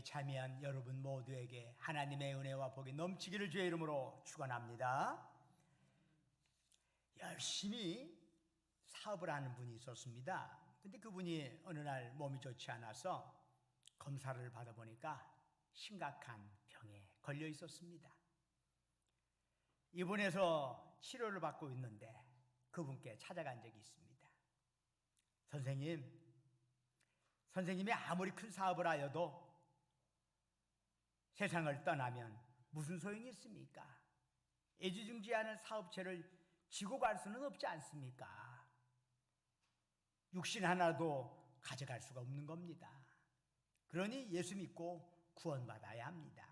예배에 참여한 여러분 모두에게 하나님의 은혜와 복이 넘치기를 주의 이름으로 축원합니다. 열심히 사업을 하는 분이 있었습니다. 근데 그분이 어느 날 몸이 좋지 않아서 검사를 받아보니까 심각한 병에 걸려 있었습니다. 입원해서 치료를 받고 있는데 그분께 찾아간 적이 있습니다. 선생님이 아무리 큰 사업을 하여도 세상을 떠나면 무슨 소용이 있습니까? 애지중지하는 사업체를 지고 갈 수는 없지 않습니까? 육신 하나도 가져갈 수가 없는 겁니다. 그러니 예수 믿고 구원받아야 합니다.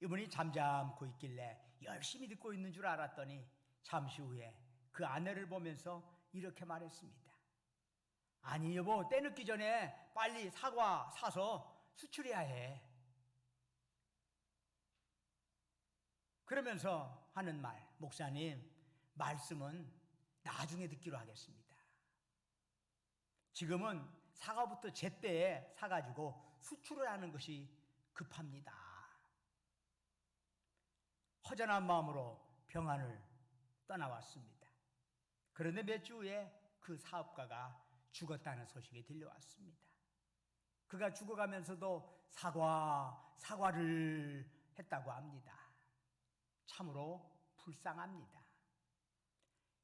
이분이 잠잠고 있길래 열심히 듣고 있는 줄 알았더니 잠시 후에 그 아내를 보면서 이렇게 말했습니다. 아니 여보, 때 늦기 전에 빨리 사과 사서 수출해야 해. 그러면서 하는 말, 목사님, 말씀은 나중에 듣기로 하겠습니다. 지금은 사과부터 제때에 사가지고 수출을 하는 것이 급합니다. 허전한 마음으로 병원을 떠나왔습니다. 그런데 몇 주 후에 그 사업가가 죽었다는 소식이 들려왔습니다. 그가 죽어가면서도 사과를 했다고 합니다. 참으로 불쌍합니다.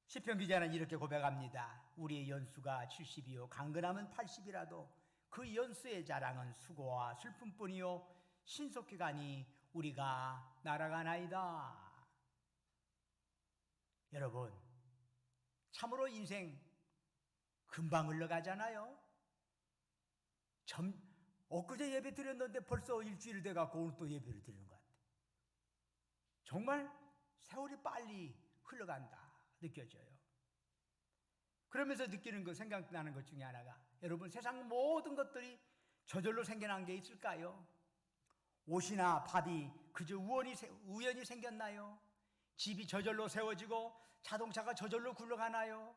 시편 기자는 이렇게 고백합니다. 우리의 연수가 70이요 강건함은 80이라도 그 연수의 자랑은 수고와 슬픔뿐이요 신속히 가니 우리가 날아가나이다. 여러분, 참으로 인생 금방 흘러가잖아요. 엊그제 예배 드렸는데 벌써 일주일 돼갖고 오늘 또 예배를 드리는 것 같아요. 정말 세월이 빨리 흘러간다 느껴져요. 그러면서 느끼는 거, 생각나는 것 중에 하나가, 여러분, 세상 모든 것들이 저절로 생겨난 게 있을까요? 옷이나 밥이 그저 우연히 생겼나요? 집이 저절로 세워지고 자동차가 저절로 굴러가나요?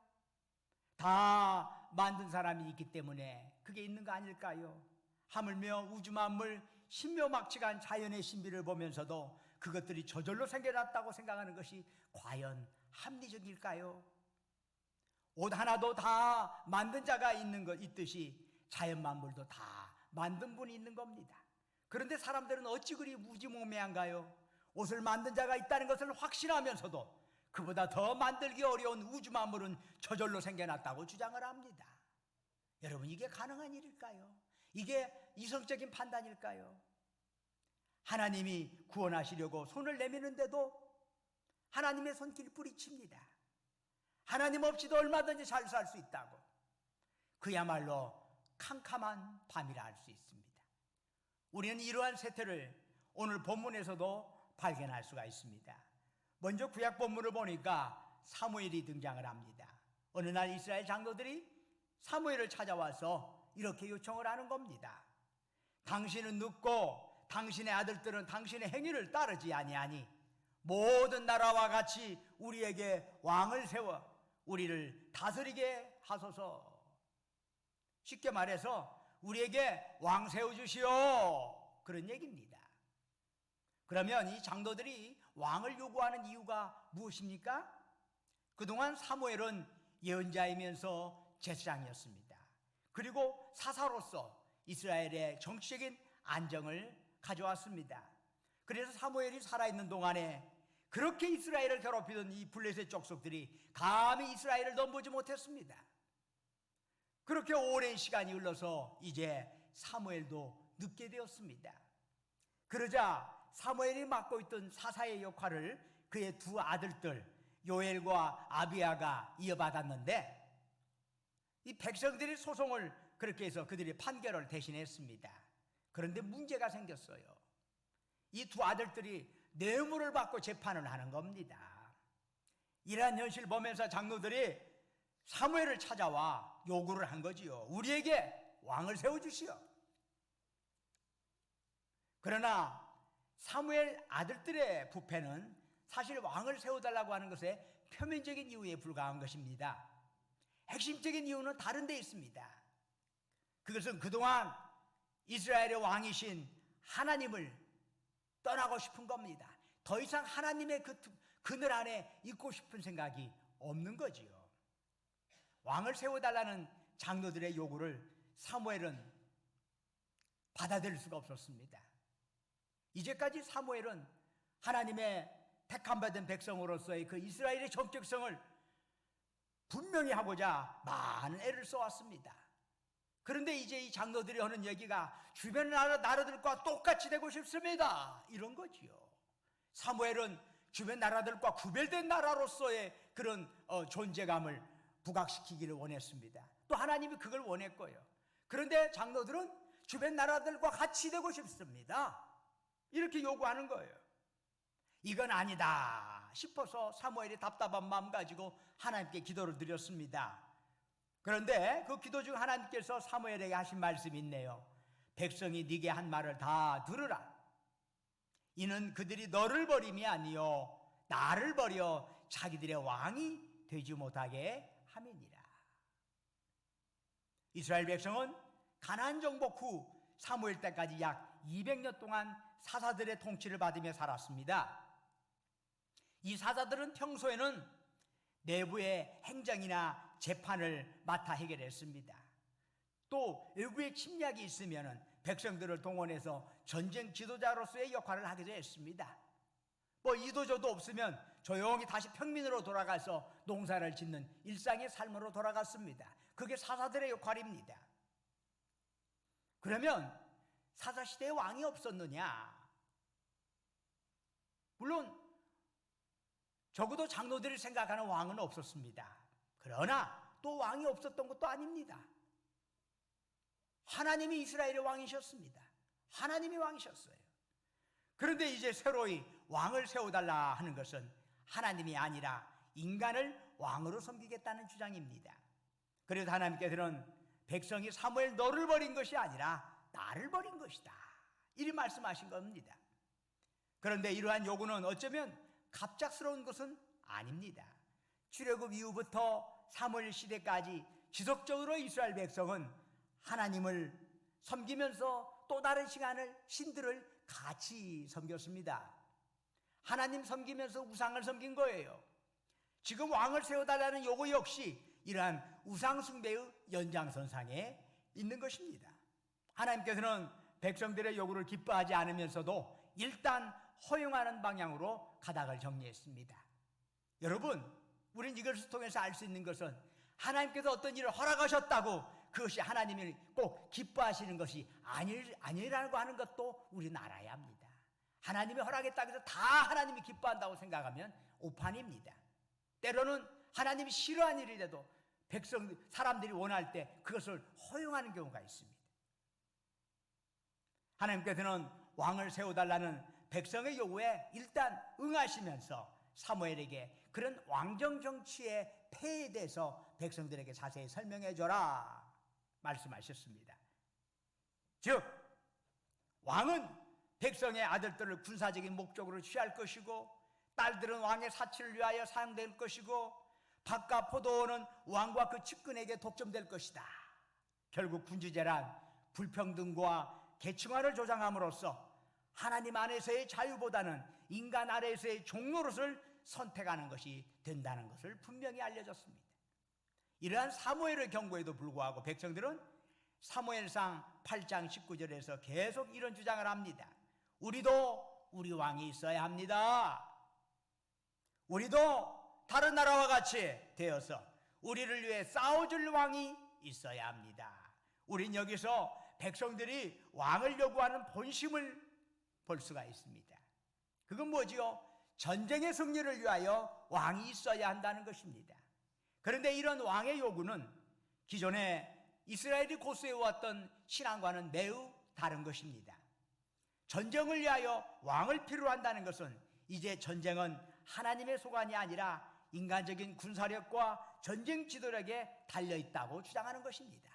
다 만든 사람이 있기 때문에 그게 있는 거 아닐까요? 하물며 우주 만물 신묘막측한 자연의 신비를 보면서도 그것들이 저절로 생겨났다고 생각하는 것이 과연 합리적일까요? 옷 하나도 다 만든 자가 있듯이 자연 만물도 다 만든 분이 있는 겁니다. 그런데 사람들은 어찌 그리 무지몽매한가요? 옷을 만든 자가 있다는 것을 확신하면서도 그보다 더 만들기 어려운 우주 만물은 저절로 생겨났다고 주장을 합니다. 여러분, 이게 가능한 일일까요? 이게 이성적인 판단일까요? 하나님이 구원하시려고 손을 내미는데도 하나님의 손길이 뿌리칩니다. 하나님 없이도 얼마든지 잘 살 수 있다고. 그야말로 캄캄한 밤이라 할 수 있습니다. 우리는 이러한 세태를 오늘 본문에서도 발견할 수가 있습니다. 먼저 구약 본문을 보니까 사무엘이 등장을 합니다. 어느 날 이스라엘 장로들이 사무엘을 찾아와서 이렇게 요청을 하는 겁니다. 당신은 늙고 당신의 아들들은 당신의 행위를 따르지 아니하니 모든 나라와 같이 우리에게 왕을 세워 우리를 다스리게 하소서. 쉽게 말해서 우리에게 왕 세워주시오, 그런 얘기입니다. 그러면 이 장로들이 왕을 요구하는 이유가 무엇입니까? 그동안 사무엘은 예언자이면서 제사장이었습니다. 그리고 사사로서 이스라엘의 정치적인 안정을 가져왔습니다. 그래서 사무엘이 살아있는 동안에 그렇게 이스라엘을 괴롭히던 이 블레셋 족속들이 감히 이스라엘을 넘보지 못했습니다. 그렇게 오랜 시간이 흘러서 이제 사무엘도 늙게 되었습니다. 그러자 사무엘이 맡고 있던 사사의 역할을 그의 두 아들들 요엘과 아비야가 이어받았는데, 이 백성들이 소송을 그렇게 해서 그들이 판결을 대신했습니다. 그런데 문제가 생겼어요. 이 두 아들들이 뇌물을 받고 재판을 하는 겁니다. 이러한 현실을 보면서 장로들이 사무엘을 찾아와 요구를 한 거지요. 우리에게 왕을 세워주시오. 그러나 사무엘 아들들의 부패는 사실 왕을 세워달라고 하는 것에 표면적인 이유에 불과한 것입니다. 핵심적인 이유는 다른 데 있습니다. 그것은 그동안 이스라엘의 왕이신 하나님을 떠나고 싶은 겁니다. 더 이상 하나님의 그늘 안에 있고 싶은 생각이 없는 거지요. 왕을 세워달라는 장로들의 요구를 사무엘은 받아들일 수가 없었습니다. 이제까지 사무엘은 하나님의 택함받은 백성으로서의 그 이스라엘의 정체성을 분명히 하고자 많은 애를 써왔습니다. 그런데 이제 이 장로들이 하는 얘기가 주변 나라들과 똑같이 되고 싶습니다, 이런 거지요. 사무엘은 주변 나라들과 구별된 나라로서의 그런 존재감을 부각시키기를 원했습니다. 또 하나님이 그걸 원했고요. 그런데 장로들은 주변 나라들과 같이 되고 싶습니다, 이렇게 요구하는 거예요. 이건 아니다 싶어서 사무엘이 답답한 마음 가지고 하나님께 기도를 드렸습니다. 그런데 그 기도 중 하나님께서 사무엘에게 하신 말씀이 있네요. 백성이 네게 한 말을 다 들으라. 이는 그들이 너를 버림이 아니요 나를 버려 자기들의 왕이 되지 못하게 함이니라. 이스라엘 백성은 가나안 정복 후 사무엘 때까지 약 200년 동안 사사들의 통치를 받으며 살았습니다. 이 사사들은 평소에는 내부의 행정이나 재판을 맡아 해결했습니다. 또 외부의 침략이 있으면 백성들을 동원해서 전쟁 지도자로서의 역할을 하기도 했습니다. 뭐 이도저도 없으면 조용히 다시 평민으로 돌아가서 농사를 짓는 일상의 삶으로 돌아갔습니다. 그게 사사들의 역할입니다. 그러면 사사시대에 왕이 없었느냐? 물론 적어도 장로들이 생각하는 왕은 없었습니다. 그러나 또 왕이 없었던 것도 아닙니다. 하나님이 이스라엘의 왕이셨습니다. 하나님이 왕이셨어요. 그런데 이제 새로이 왕을 세워달라 하는 것은 하나님이 아니라 인간을 왕으로 섬기겠다는 주장입니다. 그래서 하나님께서는 백성이 사무엘 너를 버린 것이 아니라 나를 버린 것이다, 이리 말씀하신 겁니다. 그런데 이러한 요구는 어쩌면 갑작스러운 것은 아닙니다. 출애굽 이후부터 사무엘 시대까지 지속적으로 이스라엘 백성은 하나님을 섬기면서 또 다른 신들을 같이 섬겼습니다. 하나님 섬기면서 우상을 섬긴 거예요. 지금 왕을 세워달라는 요구 역시 이러한 우상 숭배의 연장선상에 있는 것입니다. 하나님께서는 백성들의 요구를 기뻐하지 않으면서도 일단 허용하는 방향으로 가닥을 정리했습니다. 여러분, 우린 이것을 통해서 알 수 있는 것은 하나님께서 어떤 일을 허락하셨다고 그것이 하나님이 꼭 기뻐하시는 것이 아니라고 하는 것도 우리는 알아야 합니다. 하나님이 허락했다고 해서 다 하나님이 기뻐한다고 생각하면 오판입니다. 때로는 하나님이 싫어하는 일이라도 사람들이 원할 때 그것을 허용하는 경우가 있습니다. 하나님께서는 왕을 세워달라는 백성의 요구에 일단 응하시면서 사무엘에게 그런 왕정 정치의 폐해에 대해서 백성들에게 자세히 설명해 줘라 말씀하셨습니다. 즉 왕은 백성의 아들들을 군사적인 목적으로 취할 것이고 딸들은 왕의 사치를 위하여 사용될 것이고 밭과 포도원은 왕과 그 측근에게 독점될 것이다. 결국 군주제란 불평등과 계층화를 조장함으로써 하나님 안에서의 자유보다는 인간 아래에서의 종노릇을 선택하는 것이 된다는 것을 분명히 알려줬습니다. 이러한 사무엘의 경고에도 불구하고 백성들은 사무엘상 8장 19절에서 계속 이런 주장을 합니다. 우리도 우리 왕이 있어야 합니다. 우리도 다른 나라와 같이 되어서 우리를 위해 싸워줄 왕이 있어야 합니다. 우린 여기서 백성들이 왕을 요구하는 본심을 볼 수가 있습니다. 그건 뭐지요? 전쟁의 승리를 위하여 왕이 있어야 한다는 것입니다. 그런데 이런 왕의 요구는 기존에 이스라엘이 고수해왔던 신앙과는 매우 다른 것입니다. 전쟁을 위하여 왕을 필요로 한다는 것은 이제 전쟁은 하나님의 소관이 아니라 인간적인 군사력과 전쟁 지도력에 달려있다고 주장하는 것입니다.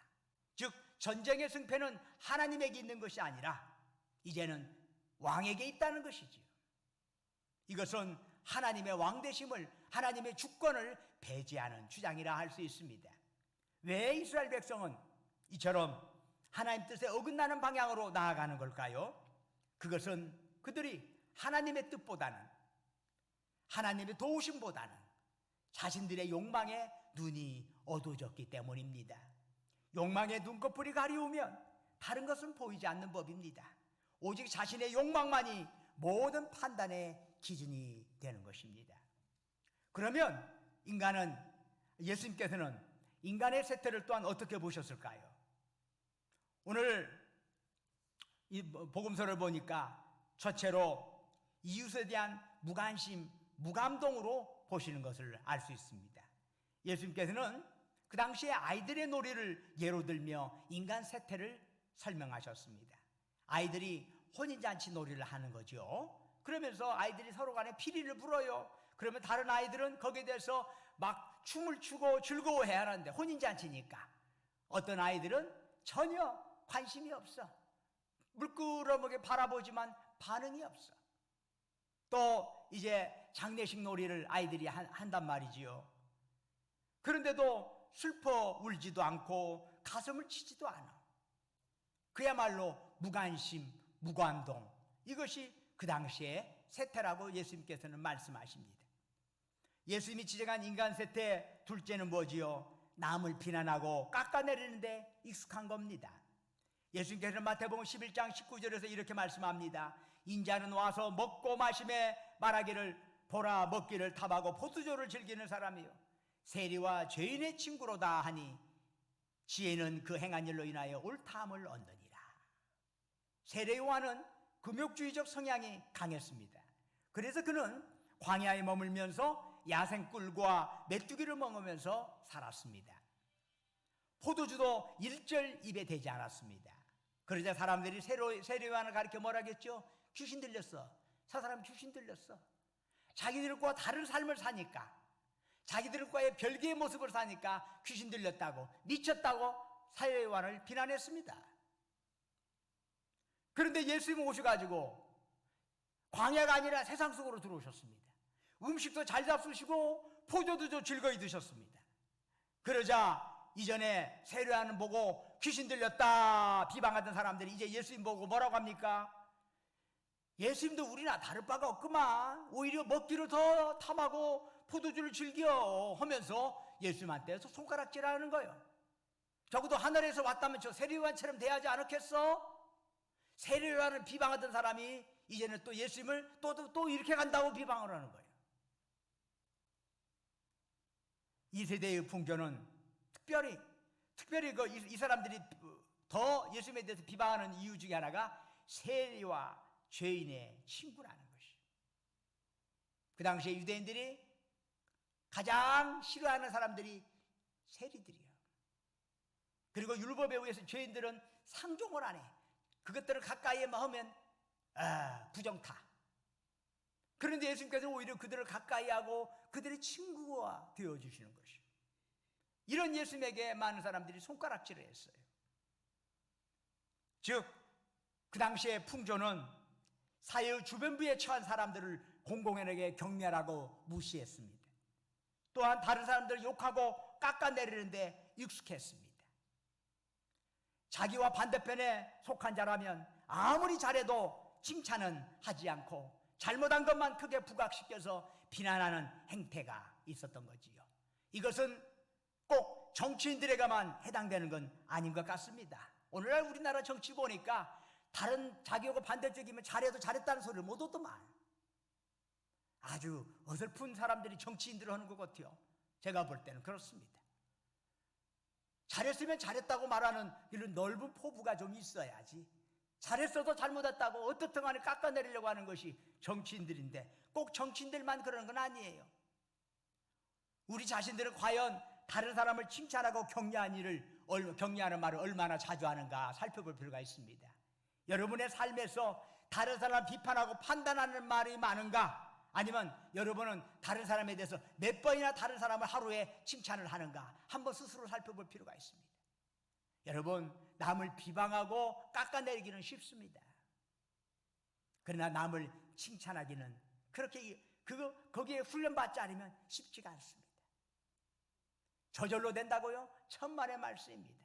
즉 전쟁의 승패는 하나님에게 있는 것이 아니라 이제는 왕에게 있다는 것이지요. 이것은 하나님의 왕되심을, 하나님의 주권을 배제하는 주장이라 할 수 있습니다. 왜 이스라엘 백성은 이처럼 하나님 뜻에 어긋나는 방향으로 나아가는 걸까요? 그것은 그들이 하나님의 뜻보다는, 하나님의 도우심보다는 자신들의 욕망에 눈이 어두워졌기 때문입니다. 욕망의 눈꺼풀이 가리우면 다른 것은 보이지 않는 법입니다. 오직 자신의 욕망만이 모든 판단의 기준이 되는 것입니다. 그러면 예수님께서는 인간의 세태를 또한 어떻게 보셨을까요? 오늘 이 복음서를 보니까 첫째로 이웃에 대한 무관심, 무감동으로 보시는 것을 알 수 있습니다. 예수님께서는 그 당시에 아이들의 놀이를 예로 들며 인간 세태를 설명하셨습니다. 아이들이 혼인잔치 놀이를 하는 거죠. 그러면서 아이들이 서로 간에 피리를 불어요. 그러면 다른 아이들은 거기에 대해서 막 춤을 추고 즐거워해야 하는데, 혼인잔치니까 어떤 아이들은 전혀 관심이 없어. 물끄러미게 바라보지만 반응이 없어. 또 이제 장례식 놀이를 아이들이 한단 말이지요. 그런데도 슬퍼 울지도 않고 가슴을 치지도 않아. 그야말로 무관심, 무감동, 이것이 그 당시의 세태라고 예수님께서는 말씀하십니다. 예수님이 지적한 인간 세태 둘째는 뭐지요? 남을 비난하고 깎아내리는데 익숙한 겁니다. 예수님께서는 마태복음 11장 19절에서 이렇게 말씀합니다. 인자는 와서 먹고 마심에 말하기를, 보라 먹기를 탐하고 포도주를 즐기는 사람이요 세리와 죄인의 친구로다 하니 지혜는 그 행한 일로 인하여 옳다함을 얻느니라. 세례 요한은 금욕주의적 성향이 강했습니다. 그래서 그는 광야에 머물면서 야생꿀과 메뚜기를 먹으면서 살았습니다. 포도주도 일절 입에 대지 않았습니다. 그러자 사람들이 세례 요한을 가리켜 뭐라 했죠? 귀신 들렸어. 저 사람 귀신 들렸어. 자기들과 다른 삶을 사니까, 자기들과의 별개의 모습을 사니까 귀신 들렸다고, 미쳤다고 세례 요한을 비난했습니다. 그런데 예수님은 오셔가지고 광야가 아니라 세상 속으로 들어오셨습니다. 음식도 잘 잡수시고 포도도 즐거이 드셨습니다. 그러자 이전에 세례 요한을 보고 귀신 들렸다 비방하던 사람들이 이제 예수님 보고 뭐라고 합니까? 예수님도 우리나 다를 바가 없구만. 오히려 먹기를 더 탐하고 포도주를 즐겨 하면서 예수님한테서 손가락질하는 거예요. 적어도 하늘에서 왔다면 저 세례 요한처럼 돼야지 않았겠어? 세례 요한을 비방하던 사람이 이제는 또 예수님을 또 이렇게 간다고 비방을 하는 거예요. 이 세대의 풍조는 특별히 이 사람들이 더 예수님에 대해서 비방하는 이유 중에 하나가 세리와 죄인의 친구라는 것이에요. 그 당시에 유대인들이 가장 싫어하는 사람들이 세리들이에요. 그리고 율법에 의해서 죄인들은 상종을 안 해. 그것들을 가까이에만 하면 부정타. 그런데 예수님께서는 오히려 그들을 가까이 하고 그들의 친구가 되어주시는 것이에요. 이런 예수님에게 많은 사람들이 손가락질을 했어요. 즉, 그 당시의 풍조는 사회의 주변부에 처한 사람들을 공공연하게 경멸하고 무시했습니다. 또한 다른 사람들을 욕하고 깎아내리는데 익숙했습니다. 자기와 반대편에 속한 자라면 아무리 잘해도 칭찬은 하지 않고 잘못한 것만 크게 부각시켜서 비난하는 행태가 있었던 거지요. 이것은 꼭 정치인들에게만 해당되는 건 아닌 것 같습니다. 오늘날 우리나라 정치 보니까 다른 자기하고 반대쪽이면 잘해도 잘했다는 소리를 못 듣더만. 아주 어설픈 사람들이 정치인들을 하는 것 같아요. 제가 볼 때는 그렇습니다. 잘했으면 잘했다고 말하는 이런 넓은 포부가 좀 있어야지. 잘했어도 잘못했다고 어떻든 간에 깎아내리려고 하는 것이 정치인들인데 꼭 정치인들만 그러는 건 아니에요. 우리 자신들은 과연 다른 사람을 칭찬하고 격려하는 말을 얼마나 자주 하는가 살펴볼 필요가 있습니다. 여러분의 삶에서 다른 사람을 비판하고 판단하는 말이 많은가? 아니면 여러분은 다른 사람에 대해서 몇 번이나 다른 사람을 하루에 칭찬을 하는가? 한번 스스로 살펴볼 필요가 있습니다. 여러분, 남을 비방하고 깎아내리기는 쉽습니다. 그러나 남을 칭찬하기는 거기에 훈련받지 않으면 쉽지가 않습니다. 저절로 된다고요? 천만의 말씀입니다.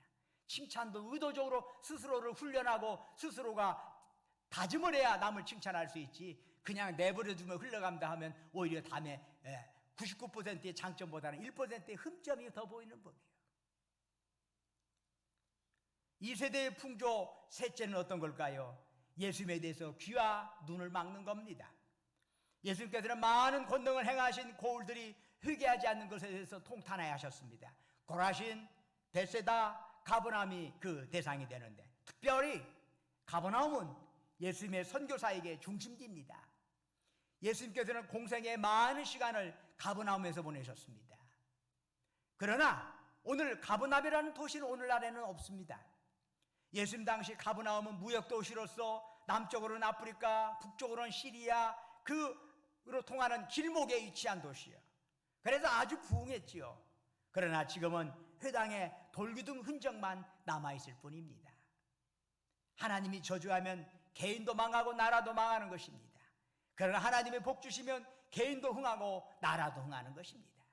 칭찬도 의도적으로 스스로를 훈련하고 스스로가 다짐을 해야 남을 칭찬할 수 있지, 그냥 내버려두면 흘러간다 하면 오히려 다음에 99%의 장점보다는 1%의 흠점이 더 보이는 법이에요. 이 세대의 풍조 셋째는 어떤 걸까요? 예수님에 대해서 귀와 눈을 막는 겁니다. 예수님께서는 많은 권능을 행하신 고울들이 회개하지 않는 것에 대해서 통탄하여 하셨습니다. 고라신, 벳세다, 가버나움이 그 대상이 되는데, 특별히 가버나움은 예수님의 선교사에게 중심지입니다. 예수님께서는 공생의 많은 시간을 가버나움에서 보내셨습니다. 그러나 오늘 가버나움이라는 도시는 오늘날에는 없습니다. 예수님 당시 가버나움은 무역도시로서 남쪽으로는 아프리카, 북쪽으로는 시리아, 그로 통하는 길목에 위치한 도시요. 그래서 아주 부흥했지요. 그러나 지금은 회당에 돌기둥 흔적만 남아있을 뿐입니다. 하나님이 저주하면 개인도 망하고 나라도 망하는 것입니다. 그러나 하나님이 복 주시면 개인도 흥하고 나라도 흥하는 것입니다.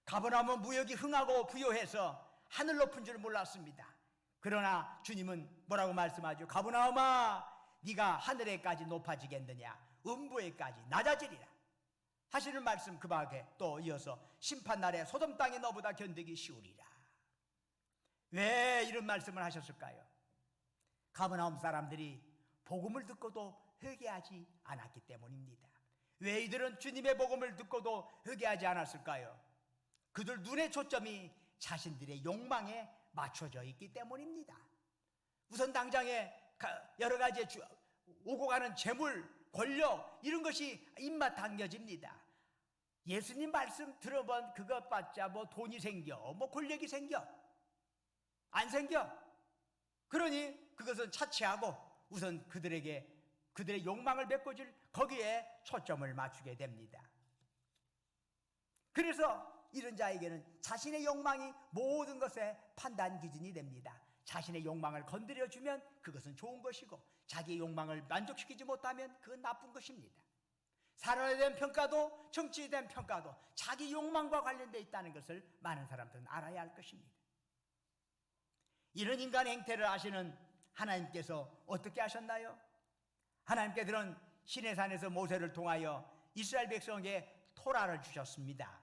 가버나움은 무역이 흥하고 부요해서 하늘 높은 줄 몰랐습니다. 그러나 주님은 뭐라고 말씀하죠? 가버나움아, 네가 하늘에까지 높아지겠느냐, 음부에까지 낮아지리라 하시는 말씀, 그 밖에 또 이어서 심판날에 소돔 땅이 너보다 견디기 쉬우리라. 왜 이런 말씀을 하셨을까요? 가버나움 사람들이 복음을 듣고도 회개하지 않았기 때문입니다. 왜 이들은 주님의 복음을 듣고도 회개하지 않았을까요? 그들 눈의 초점이 자신들의 욕망에 맞춰져 있기 때문입니다. 우선 당장에 여러 가지 오고 가는 재물, 권력, 이런 것이 입맛 당겨집니다. 예수님 말씀 들어본 그것 봤자 뭐 돈이 생겨, 뭐 권력이 생겨, 안 생겨. 그러니 그것은 차치하고 우선 그들의 욕망을 메꿔줄 거기에 초점을 맞추게 됩니다. 그래서 이런 자에게는 자신의 욕망이 모든 것의 판단 기준이 됩니다. 자신의 욕망을 건드려주면 그것은 좋은 것이고, 자기의 욕망을 만족시키지 못하면 그건 나쁜 것입니다. 사람에 대한 평가도, 정치에 대한 평가도 자기 욕망과 관련되어 있다는 것을 많은 사람들은 알아야 할 것입니다. 이런 인간의 행태를 아시는 하나님께서 어떻게 하셨나요? 하나님께서는 시내산에서 모세를 통하여 이스라엘 백성에게 토라를 주셨습니다.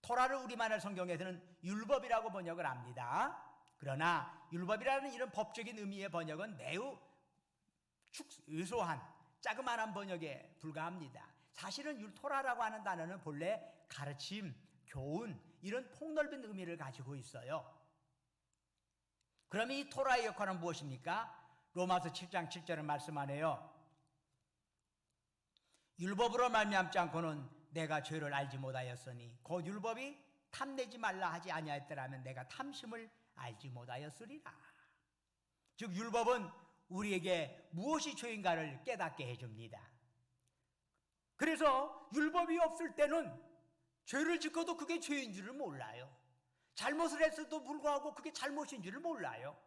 토라를 우리만의 성경에서는 율법이라고 번역을 합니다. 그러나 율법이라는 이런 법적인 의미의 번역은 매우 의소한 자그마한 번역에 불과합니다. 사실은 토라라고 하는 단어는 본래 가르침, 교훈, 이런 폭넓은 의미를 가지고 있어요. 그러면 이 토라의 역할은 무엇입니까? 로마서 7장 7절은 말씀하네요. 율법으로 말미암지 않고는 내가 죄를 알지 못하였으니 곧 율법이 탐내지 말라 하지 아니하였더라면 내가 탐심을 알지 못하였으리라. 즉 율법은 우리에게 무엇이 죄인가를 깨닫게 해줍니다. 그래서 율법이 없을 때는 죄를 짓고도 그게 죄인 줄을 몰라요. 잘못을 했어도 불구하고 그게 잘못인 줄을 몰라요.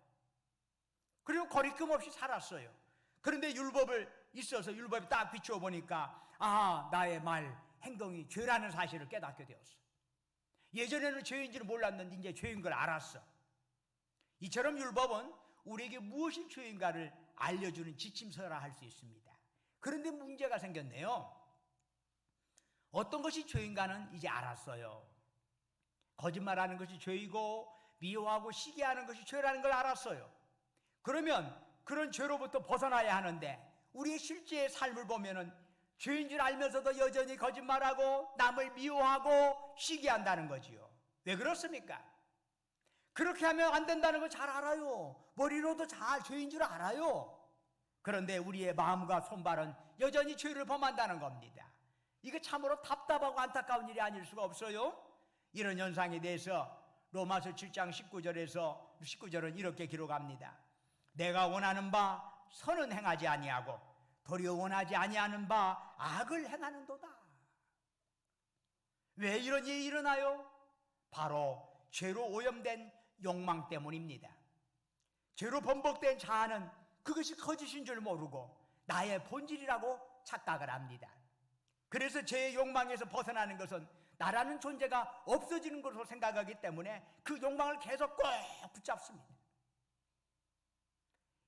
그리고 거리낌 없이 살았어요. 그런데 율법이 딱 비추어 보니까 나의 말, 행동이 죄라는 사실을 깨닫게 되었어. 예전에는 죄인 줄 몰랐는데 이제 죄인 걸 알았어. 이처럼 율법은 우리에게 무엇이 죄인가를 알려주는 지침서라 할 수 있습니다. 그런데 문제가 생겼네요. 어떤 것이 죄인가는 이제 알았어요. 거짓말하는 것이 죄이고 미워하고 시기하는 것이 죄라는 걸 알았어요. 그러면 그런 죄로부터 벗어나야 하는데 우리의 실제의 삶을 보면은 죄인 줄 알면서도 여전히 거짓말하고 남을 미워하고 시기한다는 거지요. 왜 그렇습니까? 그렇게 하면 안 된다는 걸 잘 알아요. 머리로도 잘 죄인 줄 알아요. 그런데 우리의 마음과 손발은 여전히 죄를 범한다는 겁니다. 이게 참으로 답답하고 안타까운 일이 아닐 수가 없어요. 이런 현상에 대해서 로마서 7장 19절은 이렇게 기록합니다. 내가 원하는 바 선은 행하지 아니하고 도리어 원하지 아니하는 바 악을 행하는도다. 왜 이런 일이 일어나요? 바로 죄로 오염된 욕망 때문입니다. 죄로 번복된 자아는 그것이 거짓인 줄 모르고 나의 본질이라고 착각을 합니다. 그래서 제 욕망에서 벗어나는 것은 나라는 존재가 없어지는 것으로 생각하기 때문에 그 욕망을 계속 꼭 붙잡습니다.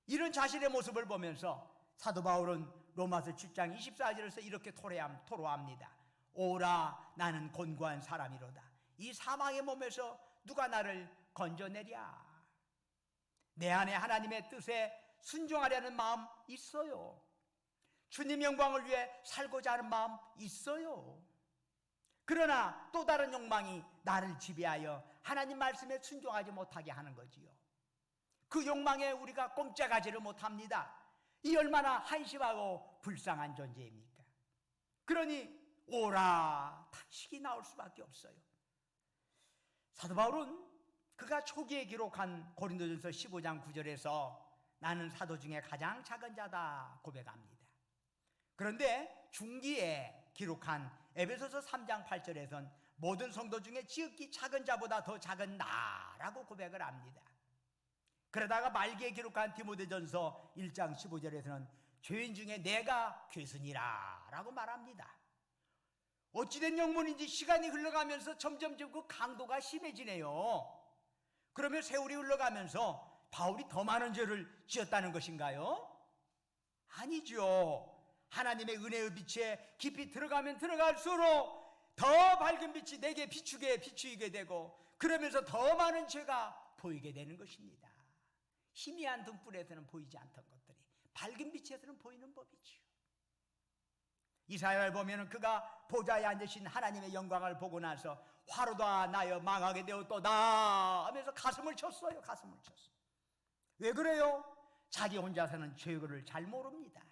이런 자신의 모습을 보면서 사도 바울은 로마서 7장 24절에서 이렇게 토로합니다. 오라, 나는 곤고한 사람이로다. 이 사망의 몸에서 누가 나를 건져내랴. 내 안에 하나님의 뜻에 순종하려는 마음 있어요. 주님 영광을 위해 살고자 하는 마음 있어요. 그러나 또 다른 욕망이 나를 지배하여 하나님 말씀에 순종하지 못하게 하는 거지요. 그 욕망에 우리가 꼼짝하지를 못합니다. 이 얼마나 한심하고 불쌍한 존재입니까? 그러니 오라, 탄식이 나올 수밖에 없어요. 사도 바울은 그가 초기에 기록한 고린도전서 15장 9절에서 나는 사도 중에 가장 작은 자다 고백합니다. 그런데 중기에 기록한 에베소서 3장 8절에선 모든 성도 중에 지극히 작은 자보다 더 작은 나라고 고백을 합니다. 그러다가 말기에 기록한 디모데전서 1장 15절에서는 죄인 중에 내가 괴순이라 라고 말합니다. 어찌된 영문인지 시간이 흘러가면서 점점 그 강도가 심해지네요. 그러면 세월이 흘러가면서 바울이 더 많은 죄를 지었다는 것인가요? 아니죠. 하나님의 은혜의 빛에 깊이 들어가면 들어갈수록 더 밝은 빛이 내게 비추게 되고 그러면서 더 많은 죄가 보이게 되는 것입니다. 희미한 등불에서는 보이지 않던 것들이 밝은 빛에서는 보이는 법이죠. 이사야를 보면 그가 보좌에 앉으신 하나님의 영광을 보고 나서 화로다 나여 망하게 되었도다 하면서 가슴을 쳤어요. 가슴을 쳤어요. 왜 그래요? 자기 혼자서는 죄를 잘 모릅니다.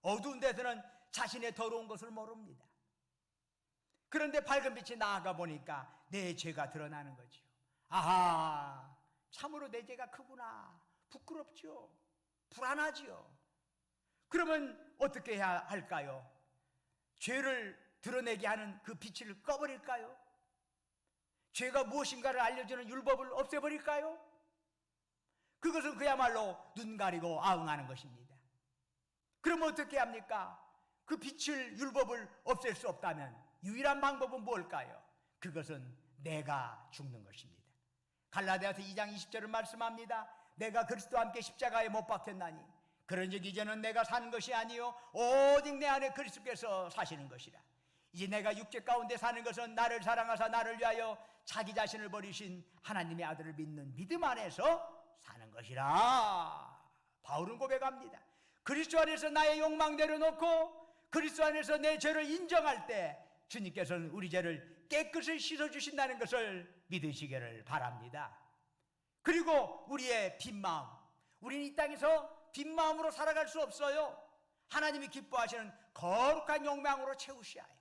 어두운 데서는 자신의 더러운 것을 모릅니다. 그런데 밝은 빛이 나아가 보니까 내 죄가 드러나는 거죠. 아하, 참으로 내 죄가 크구나. 부끄럽죠. 불안하죠. 그러면 어떻게 해야 할까요? 죄를 드러내게 하는 그 빛을 꺼버릴까요? 죄가 무엇인가를 알려주는 율법을 없애버릴까요? 그것은 그야말로 눈 가리고 아웅하는 것입니다. 그러면 어떻게 합니까? 그 빛을, 율법을 없앨 수 없다면 유일한 방법은 뭘까요? 그것은 내가 죽는 것입니다. 갈라디아서 2장 20절을 말씀합니다. 내가 그리스도와 함께 십자가에 못 박혔나니 그런즉 이제는 내가 사는 것이 아니요 오직 내 안에 그리스도께서 사시는 것이라. 이제 내가 육체 가운데 사는 것은 나를 사랑하사 나를 위하여 자기 자신을 버리신 하나님의 아들을 믿는 믿음 안에서 사는 것이라. 바울은 고백합니다. 그리스도 안에서 나의 욕망 내려놓고 그리스도 안에서 내 죄를 인정할 때 주님께서는 우리 죄를 깨끗이 씻어주신다는 것을 믿으시기를 바랍니다. 그리고 우리의 빈 마음, 우리는 이 땅에서 빈 마음으로 살아갈 수 없어요. 하나님이 기뻐하시는 거룩한 욕망으로 채우셔야 해요.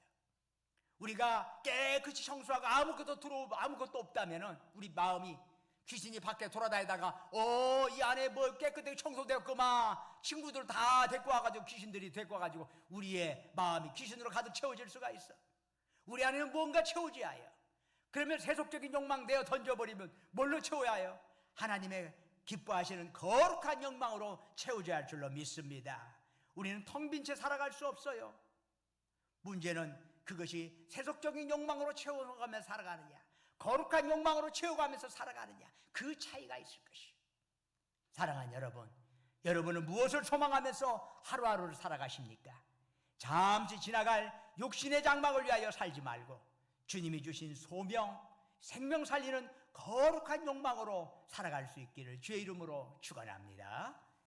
우리가 깨끗이 청소하고 아무것도 없다면 우리 마음이 귀신이 밖에 돌아다니다가 이 안에 뭐 깨끗하게 청소되었구만, 친구들 다 데리고 와가지고 귀신들이 데리고 와가지고 우리의 마음이 귀신으로 가득 채워질 수가 있어. 우리 안에는 뭔가 채워져야 해요. 그러면 세속적인 욕망 내어 던져버리면 뭘로 채워야 해요? 하나님의 기뻐하시는 거룩한 욕망으로 채워져야 할 줄로 믿습니다. 우리는 텅 빈 채 살아갈 수 없어요. 문제는 그것이 세속적인 욕망으로 채워가면서 살아가느냐, 거룩한 욕망으로 채워가면서 살아가느냐, 그 차이가 있을 것이에요. 사랑하는 여러분, 여러분은 무엇을 소망하면서 하루하루를 살아가십니까? 잠시 지나갈 육신의 장막을 위하여 살지 말고 주님이 주신 소명, 생명 살리는 거룩한 욕망으로 살아갈 수 있기를 주의 이름으로 축원합니다.